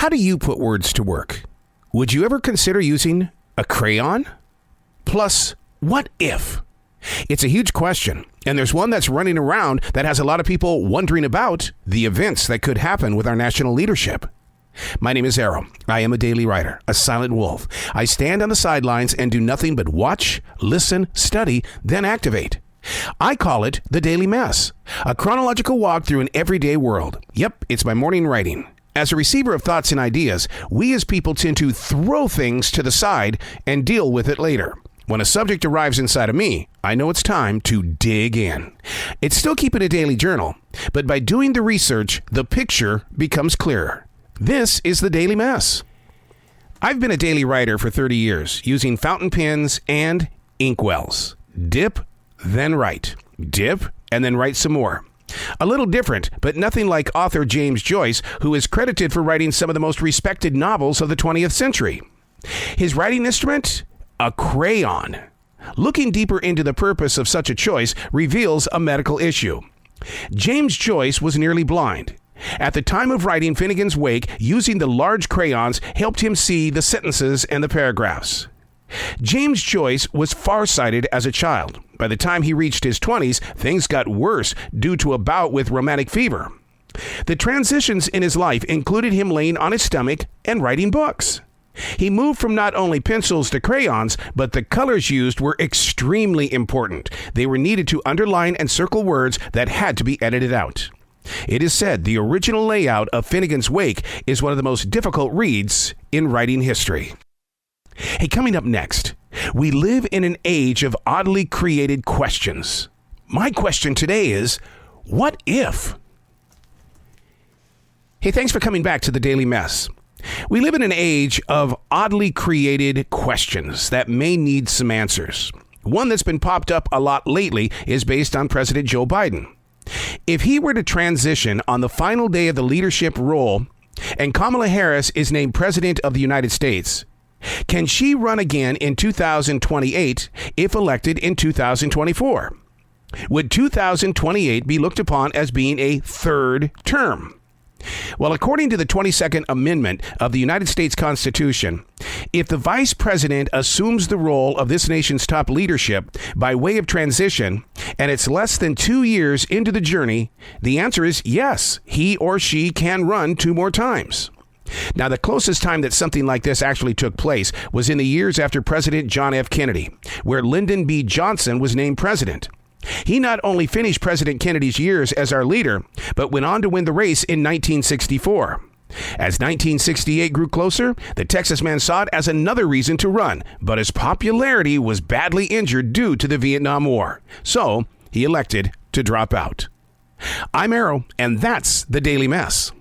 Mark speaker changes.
Speaker 1: How do you put words to work? Would you ever consider using a crayon? Plus, what if? It's a huge question, and there's one that's running around that has a lot of people wondering about the events that could happen with our national leadership. My name is Arroe. I am a daily writer, a silent wolf. I stand on the sidelines and do nothing but watch, listen, study, then activate. I call it the Daily Mess, a chronological walk through an everyday world. Yep, it's my morning writing. As a receiver of thoughts and ideas, we as people tend to throw things to the side and deal with it later. When a subject arrives inside of me, I know it's time to dig in. It's still keeping a daily journal, but by doing the research, the picture becomes clearer. This is the Daily Mess. I've been a daily writer for 30 years, using fountain pens and inkwells. Dip, then write. Dip, and then write some more. A little different, but nothing like author James Joyce, who is credited for writing some of the most respected novels of the 20th century. His writing instrument? A crayon. Looking deeper into the purpose of such a choice reveals a medical issue. James Joyce was nearly blind. At the time of writing Finnegan's Wake, using the large crayons helped him see the sentences and the paragraphs. James Joyce was farsighted as a child. By the time he reached his 20s, things got worse due to a bout with rheumatic fever. The transitions in his life included him laying on his stomach and writing books. He moved from not only pencils to crayons, but the colors used were extremely important. They were needed to underline and circle words that had to be edited out. It is said the original layout of Finnegan's Wake is one of the most difficult reads in writing history. Hey, coming up next, we live in an age of oddly created questions. My question today is, what if? Hey, thanks for coming back to the Daily Mess. We live in an age of oddly created questions that may need some answers. One that's been popped up a lot lately is based on President Joe Biden. If he were to transition on the final day of the leadership role and Kamala Harris is named President of the United States, can she run again in 2028 if elected in 2024? Would 2028 be looked upon as being a third term? Well, according to the 22nd Amendment of the United States Constitution, if the vice president assumes the role of this nation's top leadership by way of transition, and it's less than 2 years into the journey, the answer is yes, he or she can run 2 more times. Now, the closest time that something like this actually took place was in the years after President John F. Kennedy, where Lyndon B. Johnson was named president. He not only finished President Kennedy's years as our leader, but went on to win the race in 1964. As 1968 grew closer, the Texas man saw it as another reason to run, but his popularity was badly injured due to the Vietnam War. So he elected to drop out. I'm Arroe, and that's the Daily Mess.